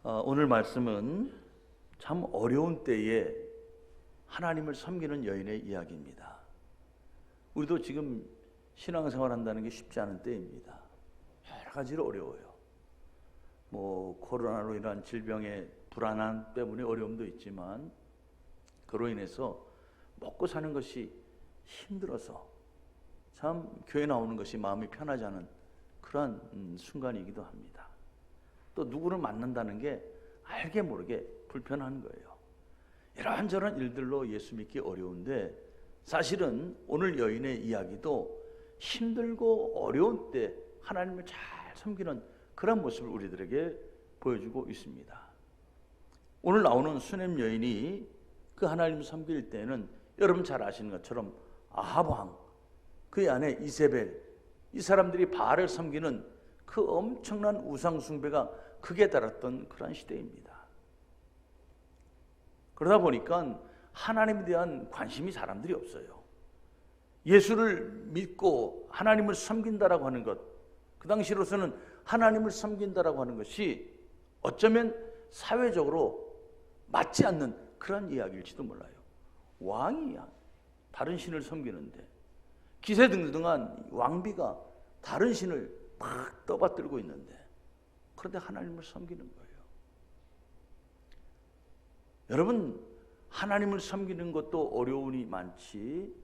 오늘 말씀은 참 어려운 때에 하나님을 섬기는 여인의 이야기입니다. 우리도 지금 신앙생활 한다는 게 쉽지 않은 때입니다. 여러 가지로 어려워요. 코로나로 인한 질병의 불안함 때문에 어려움도 있지만, 그로 인해서 먹고 사는 것이 힘들어서 참 교회 나오는 것이 마음이 편하지 않은 그러한 순간이기도 합니다. 또 누구를 만난다는 게 알게 모르게 불편한 거예요. 이런저런 일들로 예수 믿기 어려운데, 사실은 오늘 여인의 이야기도 힘들고 어려운 때 하나님을 잘 섬기는 그런 모습을 우리들에게 보여주고 있습니다. 오늘 나오는 수넴 여인이 그 하나님을 섬길 때는 여러분 잘 아시는 것처럼 아합 왕, 그의 아내 이세벨, 이 사람들이 바알을 섬기는 그 엄청난 우상 숭배가 극에 달했던 그런 시대입니다. 그러다 보니까 하나님에 대한 관심이 사람들이 없어요. 예수를 믿고 하나님을 섬긴다라고 하는 것, 그 당시로서는 하나님을 섬긴다라고 하는 것이 어쩌면 사회적으로 맞지 않는 그런 이야기일지도 몰라요. 왕이 다른 신을 섬기는데, 기세등등한 왕비가 다른 신을 막 떠받들고 있는데, 그런데 하나님을 섬기는 거예요. 여러분, 하나님을 섬기는 것도 어려움이 많지,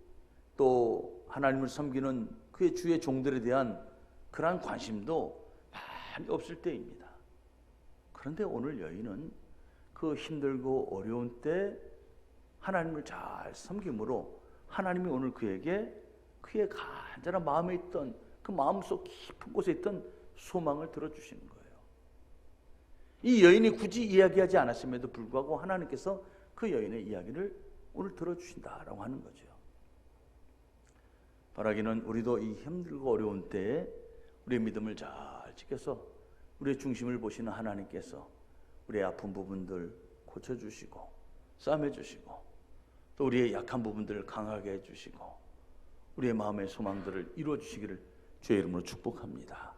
또 하나님을 섬기는 그의 주의 종들에 대한 그러한 관심도 많이 없을 때입니다. 그런데 오늘 여인은 그 힘들고 어려운 때 하나님을 잘 섬김으로 하나님이 오늘 그에게 그의 간절한 마음에 있던 그 마음속 깊은 곳에 있던 소망을 들어주시는 거예요. 이 여인이 굳이 이야기하지 않았음에도 불구하고 하나님께서 그 여인의 이야기를 오늘 들어주신다라고 하는 거죠. 바라기는 우리도 이 힘들고 어려운 때에 우리의 믿음을 잘 지켜서 우리의 중심을 보시는 하나님께서 우리의 아픈 부분들 고쳐주시고 싸매주시고, 또 우리의 약한 부분들을 강하게 해주시고 우리의 마음의 소망들을 이루어주시기를 주의 이름으로 축복합니다.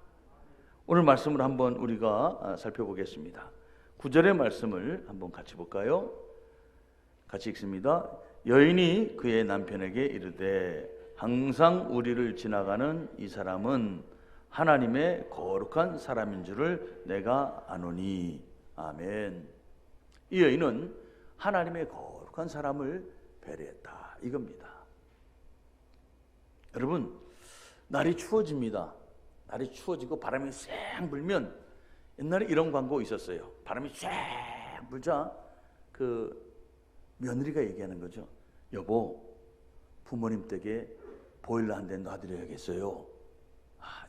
오늘 말씀을 한번 우리가 살펴보겠습니다. 9절의 말씀을 한번 같이 볼까요? 같이 읽습니다. 여인이 그의 남편에게 이르되 항상 우리를 지나가는 이 사람은 하나님의 거룩한 사람인 줄을 내가 아노니. 아멘. 이 여인은 하나님의 거룩한 사람을 배려했다, 이겁니다. 여러분, 날이 추워집니다. 날이 추워지고 바람이 쌩 불면, 옛날에 이런 광고 있었어요. 바람이 쌩 불자 그 며느리가 얘기하는 거죠. 여보, 부모님 댁에 보일러 한 대 놔드려야겠어요.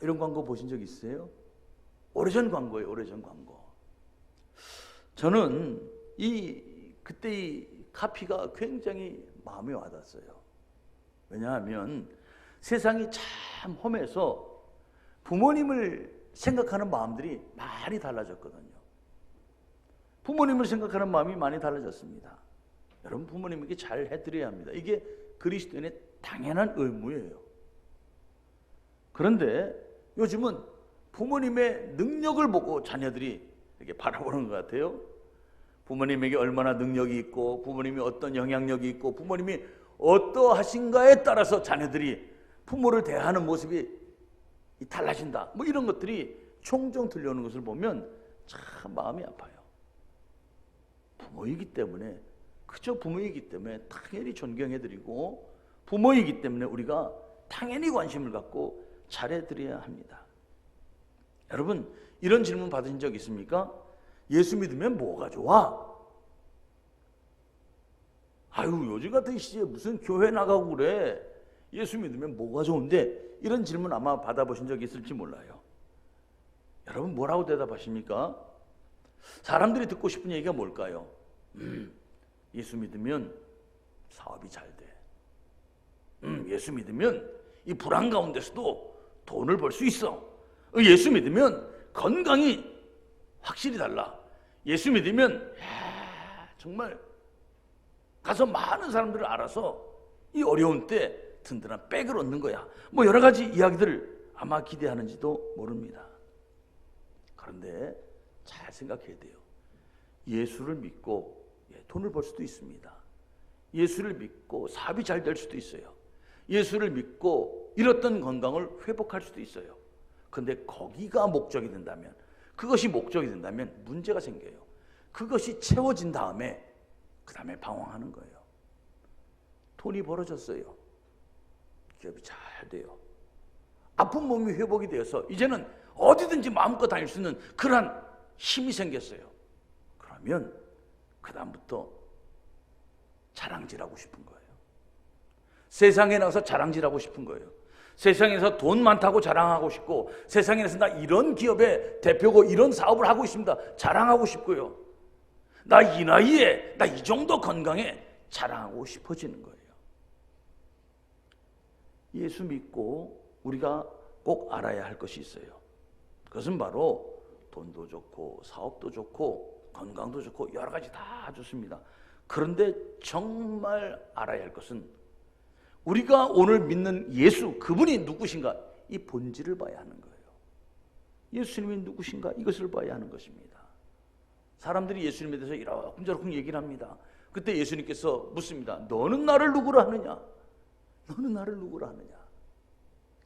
이런 광고 보신 적 있어요? 오래전 광고예요, 오래전 광고. 저는 그때 이 카피가 굉장히 마음에 와닿았어요. 왜냐하면 세상이 참 험해서 부모님을 생각하는 마음들이 많이 달라졌거든요. 부모님을 생각하는 마음이 많이 달라졌습니다. 여러분, 부모님에게 잘 해드려야 합니다. 이게 그리스도인의 당연한 의무예요. 그런데 요즘은 부모님의 능력을 보고 자녀들이 이렇게 바라보는 것 같아요. 부모님에게 얼마나 능력이 있고, 부모님이 어떤 영향력이 있고, 부모님이 어떠하신가에 따라서 자녀들이 부모를 대하는 모습이 달라진다, 이런 것들이 종종 들려오는 것을 보면 참 마음이 아파요. 부모이기 때문에, 그저 부모이기 때문에 당연히 존경해드리고, 부모이기 때문에 우리가 당연히 관심을 갖고 잘해드려야 합니다. 여러분, 이런 질문 받으신 적 있습니까? 예수 믿으면 뭐가 좋아? 요즘 같은 시기에 무슨 교회 나가고 그래? 예수 믿으면 뭐가 좋은데? 이런 질문 아마 받아보신 적 있을지 몰라요. 여러분, 뭐라고 대답하십니까? 사람들이 듣고 싶은 얘기가 뭘까요? 예수 믿으면 사업이 잘 돼. 예수 믿으면 이 불안 가운데서도 돈을 벌 수 있어. 예수 믿으면 건강이 확실히 달라. 예수 믿으면 정말 가서 많은 사람들을 알아서 이 어려운 때 든든한 백을 얻는 거야. 여러 가지 이야기들을 아마 기대하는지도 모릅니다. 그런데 잘 생각해야 돼요. 예수를 믿고 돈을 벌 수도 있습니다. 예수를 믿고 사업이 잘 될 수도 있어요. 예수를 믿고 잃었던 건강을 회복할 수도 있어요. 그런데 거기가 목적이 된다면, 그것이 목적이 된다면 문제가 생겨요. 그것이 채워진 다음에 그 다음에 방황하는 거예요. 돈이 벌어졌어요. 기업이 잘 돼요. 아픈 몸이 회복이 되어서 이제는 어디든지 마음껏 다닐 수 있는 그러한 힘이 생겼어요. 그러면 그 다음부터 자랑질하고 싶은 거예요. 세상에 나가서 자랑질하고 싶은 거예요. 세상에서 돈 많다고 자랑하고 싶고, 세상에서 나 이런 기업의 대표고 이런 사업을 하고 있습니다, 자랑하고 싶고요. 나 이 나이에 나 이 정도 건강에 자랑하고 싶어지는 거예요. 예수 믿고 우리가 꼭 알아야 할 것이 있어요. 그것은 바로 돈도 좋고 사업도 좋고 건강도 좋고 여러 가지 다 좋습니다. 그런데 정말 알아야 할 것은 우리가 오늘 믿는 예수, 그분이 누구신가, 이 본질을 봐야 하는 거예요. 예수님이 누구신가, 이것을 봐야 하는 것입니다. 사람들이 예수님에 대해서 이러쿵저러쿵 얘기를 합니다. 그때 예수님께서 묻습니다. 너는 나를 누구라 하느냐? 너는 나를 누구라 하느냐?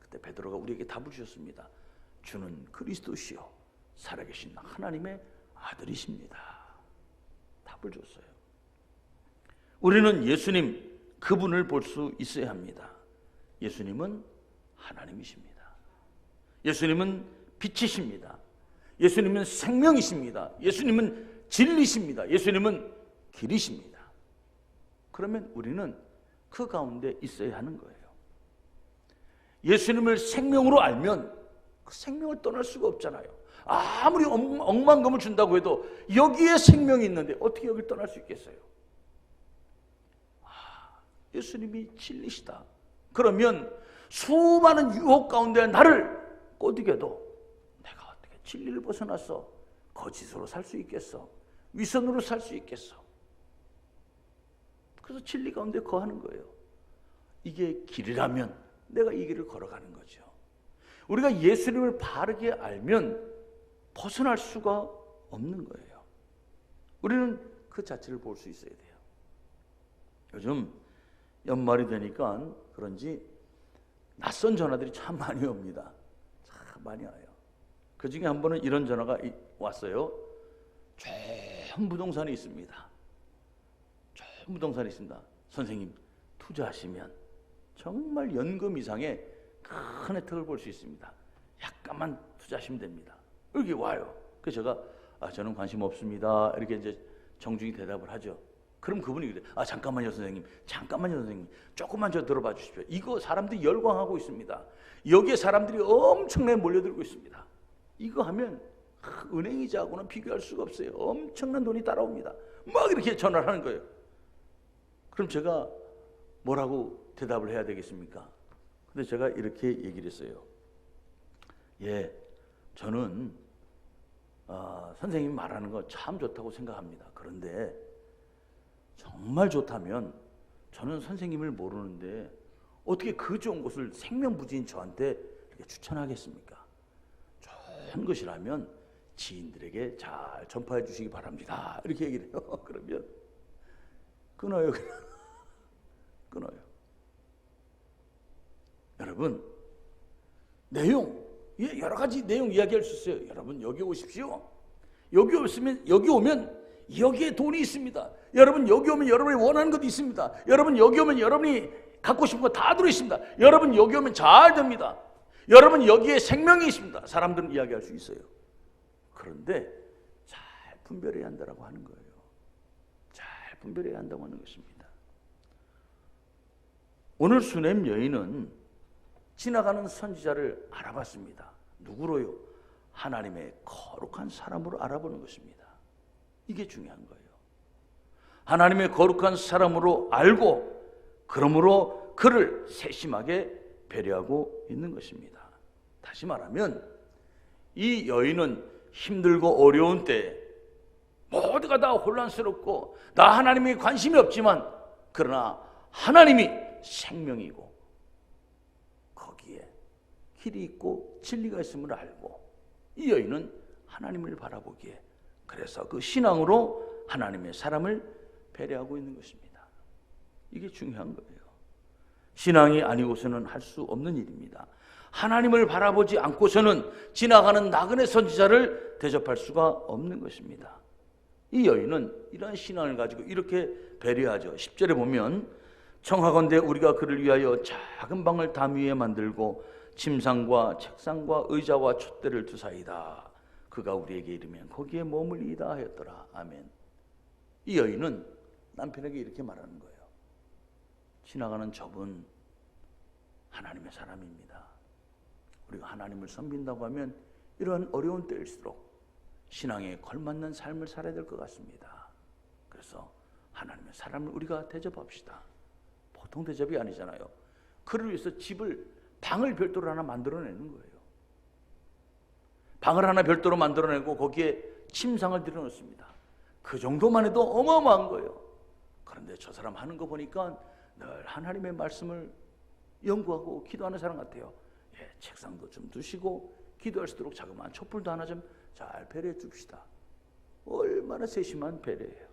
그때 베드로가 우리에게 답을 주셨습니다. 주는 그리스도시요 살아계신 하나님의 아들이십니다. 답을 줬어요. 우리는 예수님 그분을 볼 수 있어야 합니다. 예수님은 하나님이십니다. 예수님은 빛이십니다. 예수님은 생명이십니다. 예수님은 진리십니다. 예수님은 길이십니다. 그러면 우리는 그 가운데 있어야 하는 거예요. 예수님을 생명으로 알면 그 생명을 떠날 수가 없잖아요. 아무리 억만금을 준다고 해도 여기에 생명이 있는데 어떻게 여기를 떠날 수 있겠어요? 예수님이 진리시다. 그러면 수많은 유혹 가운데 나를 꼬드겨도 내가 어떻게 진리를 벗어나서 거짓으로 살 수 있겠어? 위선으로 살 수 있겠어? 그래서 진리 가운데 거하는 거예요. 이게 길이라면 내가 이 길을 걸어가는 거죠. 우리가 예수님을 바르게 알면 벗어날 수가 없는 거예요. 우리는 그 자체를 볼 수 있어야 돼요. 요즘 연말이 되니까 그런지 낯선 전화들이 참 많이 옵니다. 참 많이 와요. 그 중에 한 번은 이런 전화가 왔어요. 좋은 부동산이 있습니다. 좋은 부동산이 있습니다. 선생님, 투자하시면 정말 연금 이상의 큰 혜택을 볼 수 있습니다. 약간만 투자하시면 됩니다. 여기 와요. 그래서 제가 저는 관심 없습니다, 이렇게 이제 정중히 대답을 하죠. 그럼 그분이 그래. 잠깐만요 선생님, 잠깐만요 선생님, 조금만 저 들어봐 주십시오. 이거 사람들이 열광하고 있습니다. 여기에 사람들이 엄청나게 몰려들고 있습니다. 이거 하면 은행 이자하고는 비교할 수가 없어요. 엄청난 돈이 따라옵니다. 막 이렇게 전화를 하는 거예요. 그럼 제가 뭐라고 대답을 해야 되겠습니까? 근데 제가 이렇게 얘기를 했어요. 예, 저는 선생님 말하는 거 참 좋다고 생각합니다. 그런데 정말 좋다면 저는 선생님을 모르는데 어떻게 그 좋은 곳을 생명부지인 저한테 이렇게 추천하겠습니까? 좋은 것이라면 지인들에게 잘 전파해 주시기 바랍니다, 이렇게 얘기를 해요. 그러면 끊어요. 끊어요. 여러분, 내용, 여러 가지 내용 이야기할 수 있어요. 여러분 여기 오십시오. 여기 오면 여기에 돈이 있습니다. 여러분 여기 오면 여러분이 원하는 것도 있습니다. 여러분 여기 오면 여러분이 갖고 싶은 거 다 들어있습니다. 여러분 여기 오면 잘 됩니다. 여러분 여기에 생명이 있습니다. 사람들은 이야기할 수 있어요. 그런데 잘 분별해야 한다고 하는 거예요. 잘 분별해야 한다고 하는 것입니다. 오늘 수넴 여인은 지나가는 선지자를 알아봤습니다. 누구로요? 하나님의 거룩한 사람으로 알아보는 것입니다. 이게 중요한 거예요. 하나님의 거룩한 사람으로 알고 그러므로 그를 세심하게 배려하고 있는 것입니다. 다시 말하면 이 여인은 힘들고 어려운 때에 모두가 다 혼란스럽고 나 하나님에 관심이 없지만 그러나 하나님이 생명이고 거기에 길이 있고 진리가 있음을 알고 이 여인은 하나님을 바라보기에 그래서 그 신앙으로 하나님의 사람을 배려하고 있는 것입니다. 이게 중요한 거예요. 신앙이 아니고서는 할 수 없는 일입니다. 하나님을 바라보지 않고서는 지나가는 나그네 선지자를 대접할 수가 없는 것입니다. 이 여인은 이러한 신앙을 가지고 이렇게 배려하죠. 10절에 보면 청하건대 우리가 그를 위하여 작은 방을 담 위에 만들고 침상과 책상과 의자와 촛대를 두사이다. 그가 우리에게 이르면 거기에 머물리이다 하였더라. 아멘. 이 여인은 남편에게 이렇게 말하는 거예요. 지나가는 저분 하나님의 사람입니다. 우리가 하나님을 섬긴다고 하면 이런 어려운 때일수록 신앙에 걸맞는 삶을 살아야 될 것 같습니다. 그래서 하나님의 사람을 우리가 대접합시다. 보통 대접이 아니잖아요. 그를 위해서 방을 별도로 하나 만들어내는 거예요. 방을 하나 별도로 만들어내고 거기에 침상을 들여놓습니다. 그 정도만 해도 어마어마한 거예요. 그런데 저 사람 하는 거 보니까 늘 하나님의 말씀을 연구하고 기도하는 사람 같아요. 책상도 좀 두시고 기도할 수 있도록 자그마한 촛불도 하나 좀 잘 배려해 줍시다. 얼마나 세심한 배려예요.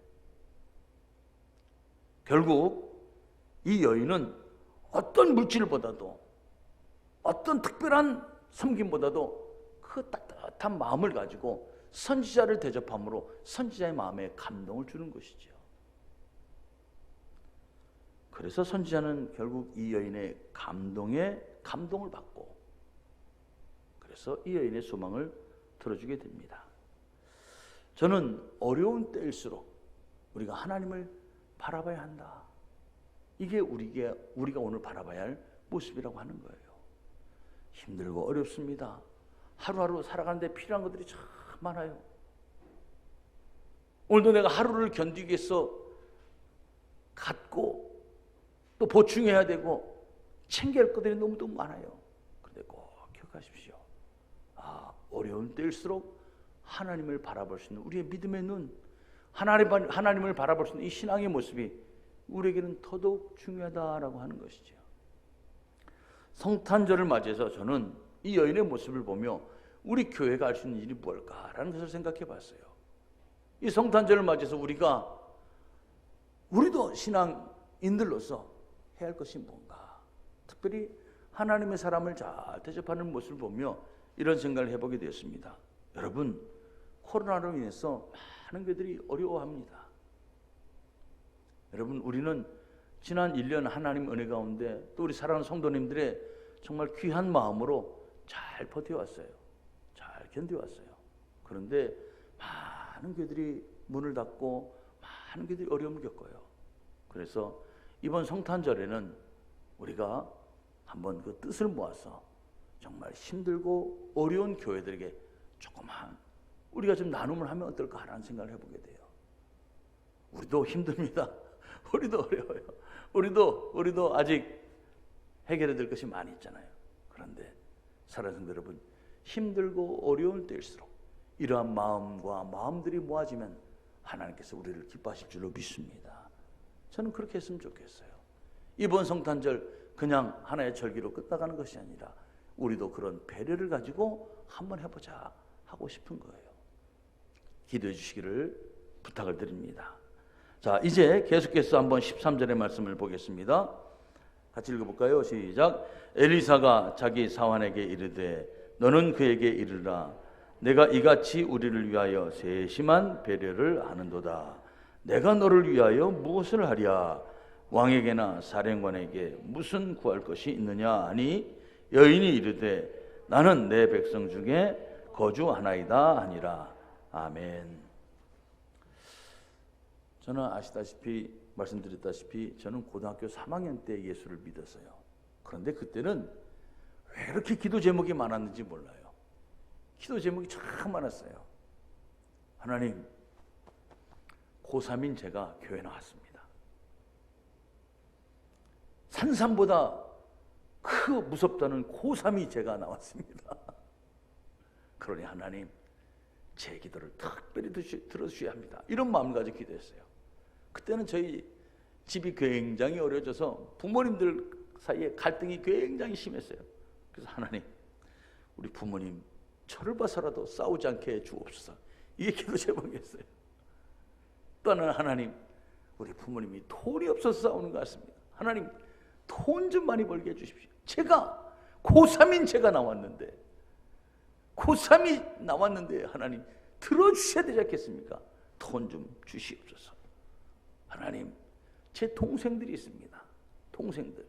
결국 이 여인은 어떤 물질보다도 어떤 특별한 섬김보다도 그 따뜻한 마음을 가지고 선지자를 대접함으로 선지자의 마음에 감동을 주는 것이죠. 그래서 선지자는 결국 이 여인의 감동을 받고 그래서 이 여인의 소망을 들어주게 됩니다. 저는 어려운 때일수록 우리가 하나님을 바라봐야 한다. 이게 우리가 오늘 바라봐야 할 모습이라고 하는 거예요. 힘들고 어렵습니다. 하루하루 살아가는데 필요한 것들이 참 많아요. 오늘도 내가 하루를 견디기 위해서 갖고 또 보충해야 되고 챙겨야 할 것들이 너무도 많아요. 그런데 꼭 기억하십시오. 어려운 때일수록 하나님을 바라볼 수 있는 우리의 믿음의 눈, 하나님을 바라볼 수 있는 이 신앙의 모습이 우리에게는 더더욱 중요하다라고 하는 것이죠. 성탄절을 맞이해서 저는 이 여인의 모습을 보며 우리 교회가 할 수 있는 일이 뭘까라는 것을 생각해 봤어요. 이 성탄절을 맞이해서 우리도 신앙인들로서 해야 할 것이 뭔가, 특별히 하나님의 사람을 잘 대접하는 모습을 보며 이런 생각을 해보게 되었습니다. 여러분, 코로나로 인해서 많은 교회들이 어려워합니다. 여러분, 우리는 지난 1년 하나님 은혜 가운데 또 우리 사랑하는 성도님들의 정말 귀한 마음으로 잘 버텨왔어요. 잘 견뎌왔어요. 그런데 많은 교회들이 문을 닫고 많은 교회들이 어려움을 겪어요. 그래서 이번 성탄절에는 우리가 한번 그 뜻을 모아서 정말 힘들고 어려운 교회들에게 조그만 우리가 좀 나눔을 하면 어떨까 하는 생각을 해보게 돼요. 우리도 힘듭니다. 우리도 어려워요. 우리도 아직 해결해야 될 것이 많이 있잖아요. 그런데 사랑하는 성도 여러분, 힘들고 어려울 때일수록 이러한 마음과 마음들이 모아지면 하나님께서 우리를 기뻐하실 줄로 믿습니다. 저는 그렇게 했으면 좋겠어요. 이번 성탄절 그냥 하나의 절기로 끝나가는 것이 아니라 우리도 그런 배려를 가지고 한번 해보자 하고 싶은 거예요. 기도해 주시기를 부탁을 드립니다. 자, 이제 계속해서 한번 13절의 말씀을 보겠습니다. 같이 읽어볼까요? 시작. 엘리사가 자기 사환에게 이르되 너는 그에게 이르라. 내가 이같이 우리를 위하여 세심한 배려를 하는도다. 내가 너를 위하여 무엇을 하랴? 왕에게나 사령관에게 무슨 구할 것이 있느냐 하니 여인이 이르되 나는 내 백성 중에 거주하나이다 하니라. 아멘. 저는 말씀드렸다시피 저는 고등학교 3학년 때 예수를 믿었어요. 그런데 그때는 왜 이렇게 기도 제목이 많았는지 몰라요. 기도 제목이 참 많았어요. 하나님, 고3인 제가 교회 나왔습니다. 산삼보다 무섭다는 고3이 제가 나왔습니다. 그러니 하나님, 제 기도를 특별히 들어주셔야 합니다. 이런 마음을 가지고 기도했어요. 그때는 저희 집이 굉장히 어려져서 부모님들 사이에 갈등이 굉장히 심했어요. 그래서 하나님, 우리 부모님 저를 봐서라도 싸우지 않게 해 주옵소서. 이게 기도 제목이었어요. 또 하나는 하나님, 우리 부모님이 돈이 없어서 싸우는 것 같습니다. 하나님, 돈 좀 많이 벌게 해주십시오. 제가 고3인 제가 나왔는데, 고3이 나왔는데 하나님 들어주셔야 되지 않겠습니까? 돈 좀 주시옵소서. 하나님, 제 동생들이 있습니다. 동생들,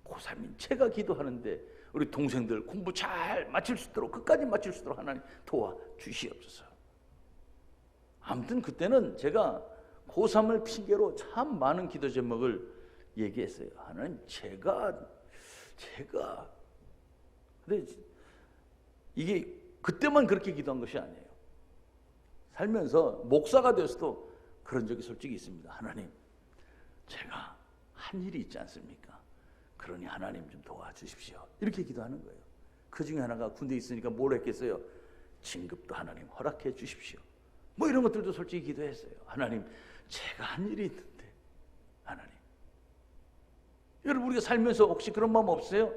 고3인 제가 기도하는데 우리 동생들 공부 잘 마칠 수 있도록, 끝까지 마칠 수 있도록 하나님 도와주시옵소서. 아무튼 그때는 제가 고3을 핑계로 참 많은 기도 제목을 얘기했어요. 하나님, 제가 근데 이게 그때만 그렇게 기도한 것이 아니에요. 살면서 목사가 되어서도 그런 적이 솔직히 있습니다. 하나님, 제가 한 일이 있지 않습니까? 그러니 하나님 좀 도와주십시오. 이렇게 기도하는 거예요. 그 중에 하나가 군대에 있으니까 뭘 했겠어요? 진급도 하나님 허락해 주십시오. 뭐 이런 것들도 솔직히 기도했어요. 하나님, 제가 한 일이 있는데 하나님. 여러분, 우리가 살면서 혹시 그런 마음 없어요?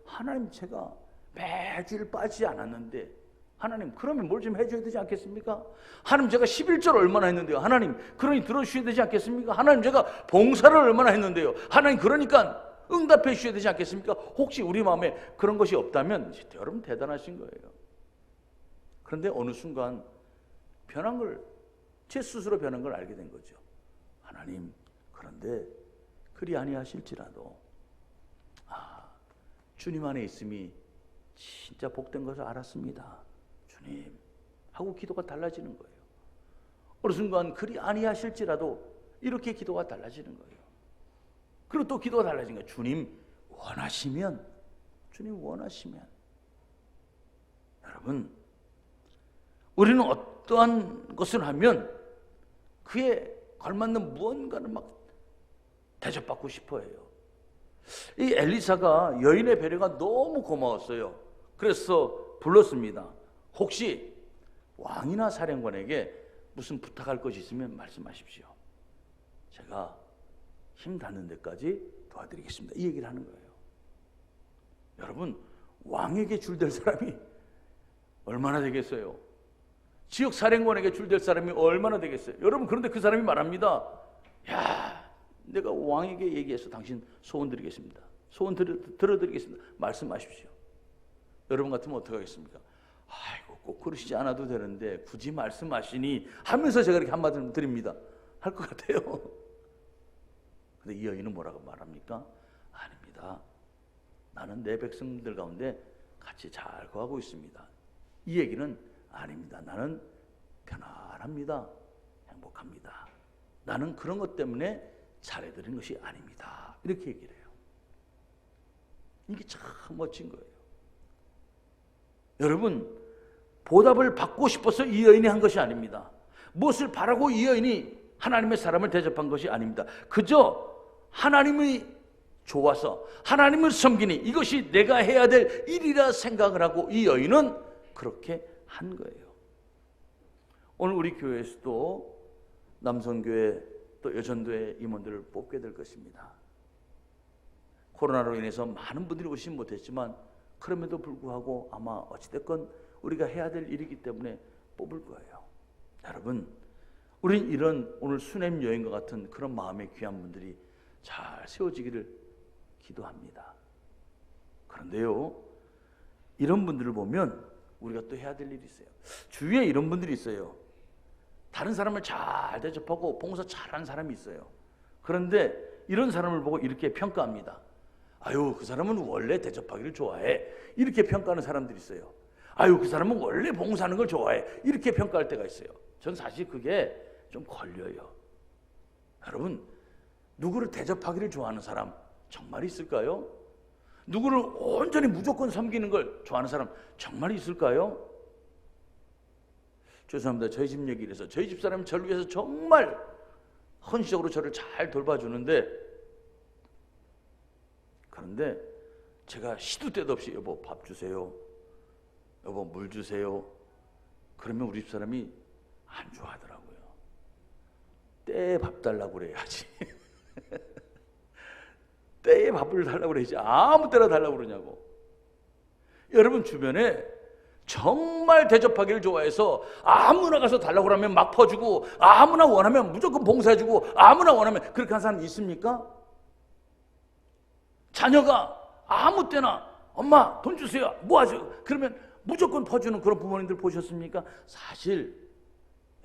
하나님, 제가 매주일 빠지지 않았는데 하나님, 그러면 뭘 좀 해줘야 되지 않겠습니까? 하나님, 제가 11절 얼마나 했는데요. 하나님, 그러니 들어주셔야 되지 않겠습니까? 하나님, 제가 봉사를 얼마나 했는데요. 하나님, 그러니까 응답해 주셔야 되지 않겠습니까? 혹시 우리 마음에 그런 것이 없다면 여러분 대단하신 거예요. 그런데 어느 순간 변한 걸, 제 스스로 변한 걸 알게 된 거죠. 하나님, 그런데 그리 아니하실지라도 주님 안에 있음이 진짜 복된 것을 알았습니다. 주님 하고 기도가 달라지는 거예요. 어느 순간 그리 아니하실지라도 이렇게 기도가 달라지는 거예요. 그리고 또 기도가 달라진 거예요. 주님 원하시면, 주님 원하시면. 여러분, 우리는 어떠한 것을 하면 그에 걸맞는 무언가를 막 대접받고 싶어 해요. 이 엘리사가 여인의 배려가 너무 고마웠어요. 그래서 불렀습니다. 혹시 왕이나 사령관에게 무슨 부탁할 것이 있으면 말씀하십시오. 제가 힘 닿는 데까지 도와드리겠습니다. 이 얘기를 하는 거예요. 여러분, 왕에게 줄될 사람이 얼마나 되겠어요? 지역 사령관에게 줄될 사람이 얼마나 되겠어요? 여러분, 그런데 그 사람이 말합니다. 야, 내가 왕에게 얘기해서 당신 소원 드리겠습니다. 소원 들어드리겠습니다. 말씀하십시오. 여러분 같으면 어떻게 하겠습니까? 아이고, 꼭 그러시지 않아도 되는데 굳이 말씀하시니 하면서 제가 이렇게 한마디 드립니다. 할 것 같아요. 근데 이 여인은 뭐라고 말합니까? 아닙니다. 나는 내 백성들 가운데 같이 잘 거하고 있습니다. 이 얘기는 아닙니다. 나는 편안합니다. 행복합니다. 나는 그런 것 때문에 잘해드린 것이 아닙니다. 이렇게 얘기를 해요. 이게 참 멋진 거예요. 여러분, 보답을 받고 싶어서 이 여인이 한 것이 아닙니다. 무엇을 바라고 이 여인이 하나님의 사람을 대접한 것이 아닙니다. 그저 하나님이 좋아서 하나님을 섬기니 이것이 내가 해야 될 일이라 생각을 하고 이 여인은 그렇게 한 거예요. 오늘 우리 교회에서도 남성교회 또 여전도회 임원들을 뽑게 될 것입니다. 코로나로 인해서 많은 분들이 오시지 못했지만 그럼에도 불구하고 아마 어찌됐건 우리가 해야 될 일이기 때문에 뽑을 거예요. 여러분, 우린 이런 오늘 수냄 여인과 같은 그런 마음의 귀한 분들이 잘 세워지기를 기도합니다. 그런데요, 이런 분들을 보면 우리가 또 해야 될 일이 있어요. 주위에 이런 분들이 있어요. 다른 사람을 잘 대접하고 봉사 잘하는 사람이 있어요. 그런데 이런 사람을 보고 이렇게 평가합니다. 아유, 그 사람은 원래 대접하기를 좋아해. 이렇게 평가하는 사람들이 있어요. 아유, 그 사람은 원래 봉사하는 걸 좋아해. 이렇게 평가할 때가 있어요. 전 사실 그게 좀 걸려요. 여러분, 누구를 대접하기를 좋아하는 사람 정말 있을까요? 누구를 온전히 무조건 섬기는 걸 좋아하는 사람 정말 있을까요? 죄송합니다. 저희 집 얘기를 해서 저희 집 사람이 저를 위해서 정말 헌신적으로 저를 잘 돌봐주는데, 그런데 제가 시도 때도 없이 여보 밥 주세요, 여보 물 주세요, 그러면 우리 집 사람이 안 좋아하더라고요. 때에 밥 달라고 그래야지. 때에 밥을 달라고 그래야지 아무 때나 달라고 그러냐고. 여러분, 주변에 정말 대접하기를 좋아해서 아무나 가서 달라고 하면 막 퍼주고, 아무나 원하면 무조건 봉사해주고, 아무나 원하면 그렇게 하는 사람 있습니까? 자녀가 아무 때나 엄마 돈 주세요, 뭐 하죠? 그러면 무조건 퍼주는 그런 부모님들 보셨습니까? 사실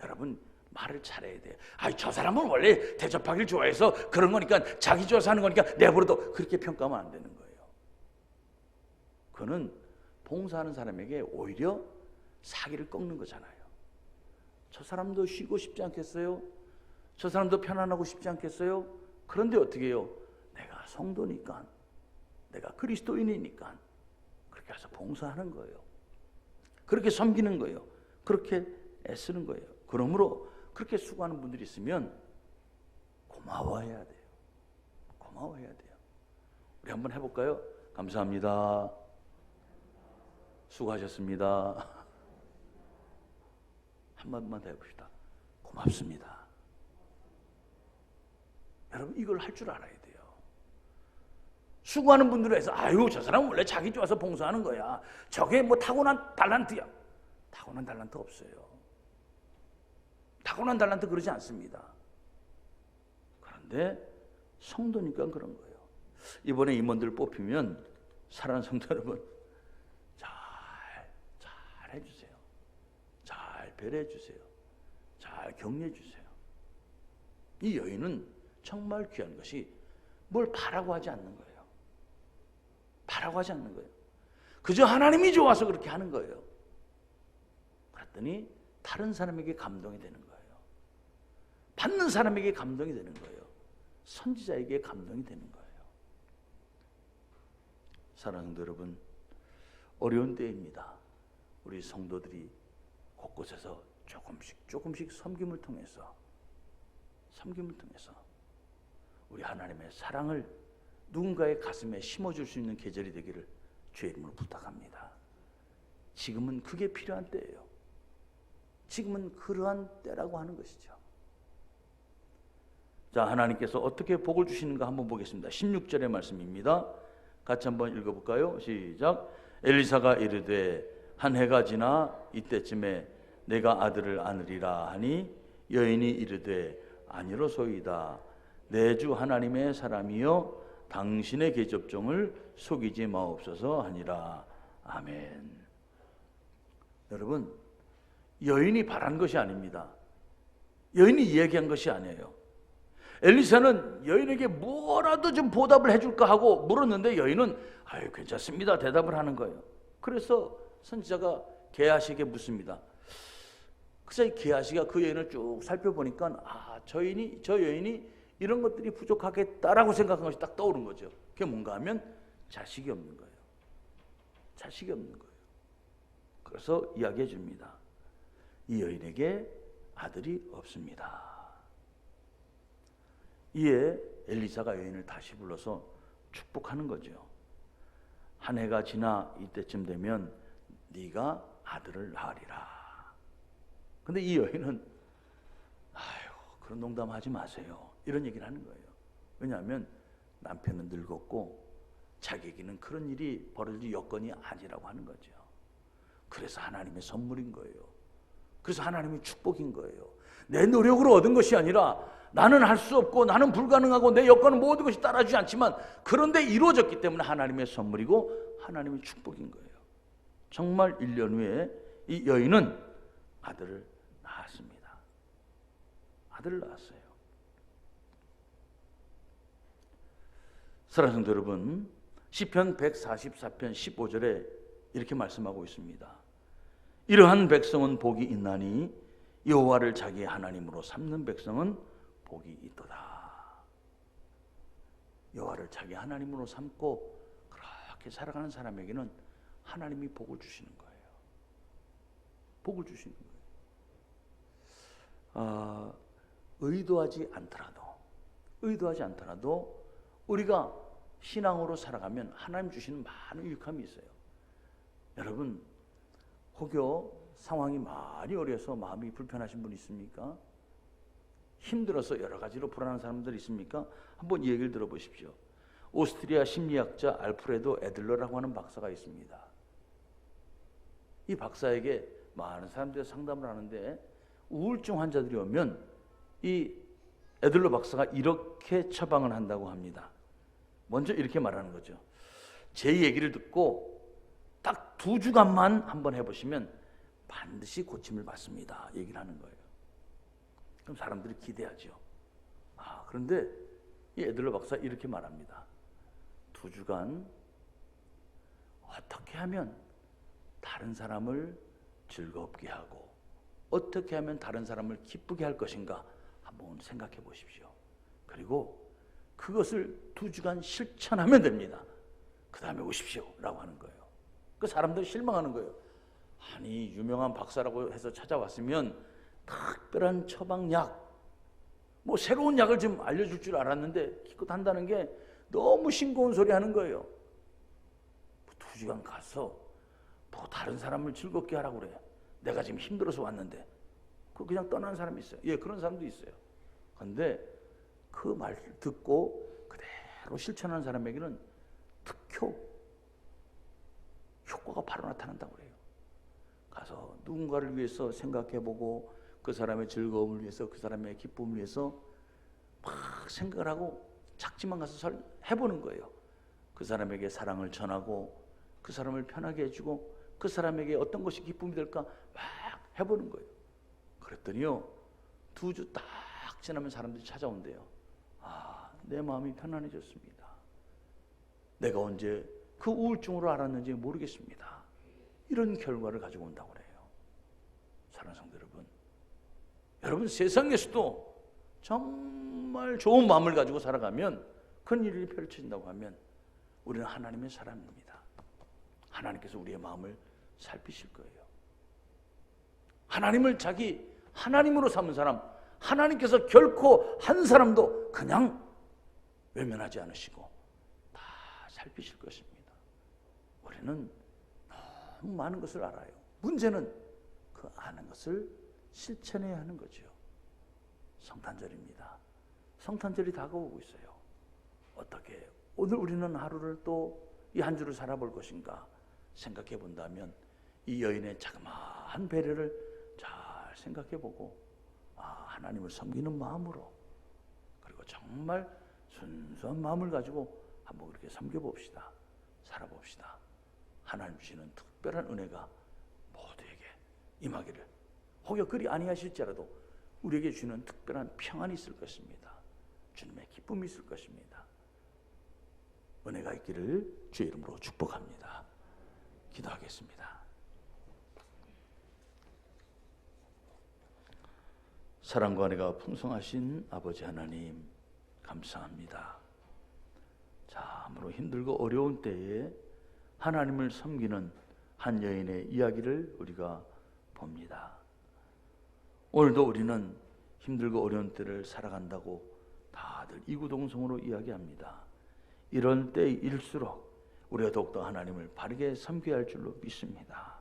여러분 말을 잘해야 돼요. 저 사람은 원래 대접하기를 좋아해서 그런 거니까, 자기 좋아서 하는 거니까 내버려둬, 그렇게 평가하면 안 되는 거예요. 그거는 봉사하는 사람에게 오히려 사기를 꺾는 거잖아요. 저 사람도 쉬고 싶지 않겠어요? 저 사람도 편안하고 싶지 않겠어요? 그런데 어떻게 해요? 내가 성도니까, 내가 그리스도인이니까 그렇게 해서 봉사하는 거예요. 그렇게 섬기는 거예요. 그렇게 애쓰는 거예요. 그러므로 그렇게 수고하는 분들이 있으면 고마워해야 돼요. 고마워해야 돼요. 우리 한번 해볼까요? 감사합니다. 수고하셨습니다. 한마디만 더 해봅시다. 고맙습니다. 여러분 이걸 할 줄 알아야 돼요. 수고하는 분들에 해서 저 사람은 원래 자기 좋아서 봉사하는 거야, 저게 뭐 타고난 달란트야. 타고난 달란트 없어요. 타고난 달란트 그러지 않습니다. 그런데 성도니까 그런 거예요. 이번에 임원들 뽑히면 사랑하는 성도 여러분, 잘 해주세요. 잘 배려해주세요. 잘 격려해주세요. 이 여인은 정말 귀한 것이 뭘 바라고 하지 않는 거예요. 바라고 하지 않는 거예요. 그저 하나님이 좋아서 그렇게 하는 거예요. 그랬더니 다른 사람에게 감동이 되는 거예요. 받는 사람에게 감동이 되는 거예요. 선지자에게 감동이 되는 거예요. 사랑하는 성도 여러분, 어려운 때입니다. 우리 성도들이 곳곳에서 조금씩 섬김을 통해서 우리 하나님의 사랑을 누군가의 가슴에 심어줄 수 있는 계절이 되기를 주의 이름으로 부탁합니다. 지금은 그게 필요한 때예요. 지금은 그러한 때라고 하는 것이죠. 자, 하나님께서 어떻게 복을 주시는가 한번 보겠습니다. 16절의 말씀입니다. 같이 한번 읽어볼까요? 시작. 엘리사가 이르되 한 해가 지나 이때쯤에 내가 아들을 안으리라 하니 여인이 이르되 아니로소이다. 내 주 하나님의 사람이여 당신의 계접종을 속이지 마옵소서 하니라. 아멘. 여러분, 여인이 바란 것이 아닙니다. 여인이 이야기한 것이 아니에요. 엘리사는 여인에게 뭐라도 좀 보답을 해줄까 하고 물었는데 여인은 괜찮습니다 대답을 하는 거예요. 그래서 선지자가 게하시에게 묻습니다. 그래서 게하시가 그 여인을 쭉 살펴보니까 저 여인이 이런 것들이 부족하겠다라고 생각한 것이 딱 떠오른 거죠. 그게 뭔가 하면 자식이 없는 거예요. 자식이 없는 거예요. 그래서 이야기해 줍니다. 이 여인에게 아들이 없습니다. 이에 엘리사가 여인을 다시 불러서 축복하는 거죠. 한 해가 지나 이때쯤 되면 네가 아들을 낳으리라. 근데 이 여인은 그런 농담하지 마세요, 이런 얘기를 하는 거예요. 왜냐하면 남편은 늙었고 자기에게는 그런 일이 벌어질 여건이 아니라고 하는 거죠. 그래서 하나님의 선물인 거예요. 그래서 하나님의 축복인 거예요. 내 노력으로 얻은 것이 아니라 나는 할 수 없고 나는 불가능하고 내 여건은 모든 것이 따라주지 않지만 그런데 이루어졌기 때문에 하나님의 선물이고 하나님의 축복인 거예요. 정말 1년 후에 이 여인은 아들을 낳았습니다. 아들을 낳았어요. 사랑하는 성도 여러분, 시편 144편 15절에 이렇게 말씀하고 있습니다. 이러한 백성은 복이 있나니 여호와를 자기의 하나님으로 삼는 백성은 복이 있도다. 여호와를 자기 하나님으로 삼고 그렇게 살아가는 사람에게는 하나님이 복을 주시는 거예요. 복을 주시는 거예요. 의도하지 않더라도 우리가 신앙으로 살아가면 하나님 주시는 많은 유익함이 있어요. 여러분, 혹여 상황이 많이 어려서 마음이 불편하신 분 있습니까? 힘들어서 여러 가지로 불안한 사람들 있습니까? 한번 이 얘기를 들어보십시오. 오스트리아 심리학자 알프레도 애들러라고 하는 박사가 있습니다. 이 박사에게 많은 사람들이 상담을 하는데 우울증 환자들이 오면 이 애들러 박사가 이렇게 처방을 한다고 합니다. 먼저 이렇게 말하는 거죠. 제 얘기를 듣고 딱 2주간만 한번 해보시면 반드시 고침을 받습니다. 얘기를 하는 거예요. 그럼 사람들이 기대하죠. 그런데 이 애들러 박사 이렇게 말합니다. 2주간 어떻게 하면 다른 사람을 즐겁게 하고 어떻게 하면 다른 사람을 기쁘게 할 것인가 한번 생각해 보십시오. 그리고 그것을 2주간 실천하면 됩니다. 그 다음에 오십시오 라고 하는 거예요. 그 사람들이 실망하는 거예요. 아니 유명한 박사라고 해서 찾아왔으면 특별한 처방약 뭐 새로운 약을 좀 알려줄 줄 알았는데 기껏 한다는 게 너무 싱거운 소리 하는 거예요. 2주간 가서 뭐 다른 사람을 즐겁게 하라고 그래. 내가 지금 힘들어서 왔는데 그냥 떠나는 사람이 있어요. 예, 그런 사람도 있어요. 그런데 그 말 듣고 그대로 실천하는 사람에게는 효과가 바로 나타난다고 그래요. 가서 누군가를 위해서 생각해보고 그 사람의 즐거움을 위해서 그 사람의 기쁨을 위해서 막 생각을 하고 작지만 가서 해보는 거예요. 그 사람에게 사랑을 전하고 그 사람을 편하게 해주고 그 사람에게 어떤 것이 기쁨이 될까 막 해보는 거예요. 그랬더니요 2주 딱 지나면 사람들이 찾아온대요. 내 마음이 편안해졌습니다. 내가 언제 그 우울증으로 알았는지 모르겠습니다. 이런 결과를 가지고 온다고 그래요. 사랑하는 성도 여러분 세상에서도 정말 좋은 마음을 가지고 살아가면 그런 일이 펼쳐진다고 하면 우리는 하나님의 사람입니다. 하나님께서 우리의 마음을 살피실 거예요. 하나님을 자기 하나님으로 삼은 사람, 하나님께서 결코 한 사람도 그냥 외면하지 않으시고 다 살피실 것입니다. 우리는 너무 많은 것을 알아요. 문제는 그 아는 것을 실천해야 하는 거죠. 성탄절입니다. 성탄절이 다가오고 있어요. 어떻게 오늘 우리는 하루를 또 이 한 주를 살아볼 것인가 생각해 본다면 이 여인의 자그마한 배려를 잘 생각해 보고 하나님을 섬기는 마음으로 그리고 정말 순수한 마음을 가지고 한번 그렇게 섬겨봅시다. 살아봅시다. 하나님 주시는 특별한 은혜가 모두에게 임하기를 혹여 그리 아니하실지라도 우리에게 주는 특별한 평안이 있을 것입니다. 주님의 기쁨이 있을 것입니다. 은혜가 있기를 주의 이름으로 축복합니다. 기도하겠습니다. 사랑과 은혜가 풍성하신 아버지 하나님 감사합니다. 참으로 힘들고 어려운 때에 하나님을 섬기는 한 여인의 이야기를 우리가 봅니다. 오늘도 우리는 힘들고 어려운 때를 살아간다고 다들 이구동성으로 이야기합니다. 이런 때일수록 우리가 더욱더 하나님을 바르게 섬겨야 할 줄로 믿습니다.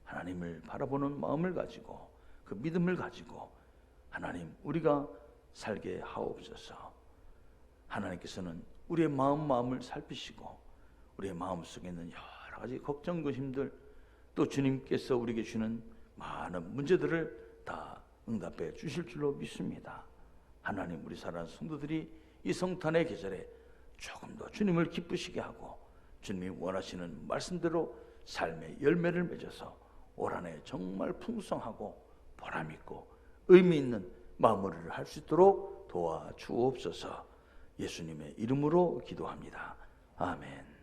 하나님을 바라보는 마음을 가지고 그 믿음을 가지고 하나님 우리가 살게 하옵소서. 하나님께서는 우리의 마음을 살피시고 우리의 마음속에 있는 여러 가지 걱정, 근심들 또 주님께서 우리에게 주는 많은 문제들을 다 응답해 주실 줄로 믿습니다. 하나님 우리 사랑하는 성도들이 이 성탄의 계절에 조금 더 주님을 기쁘시게 하고 주님이 원하시는 말씀대로 삶의 열매를 맺어서 올 한 해 정말 풍성하고 보람있고 의미 있는 마무리를 할 수 있도록 도와주옵소서. 예수님의 이름으로 기도합니다. 아멘.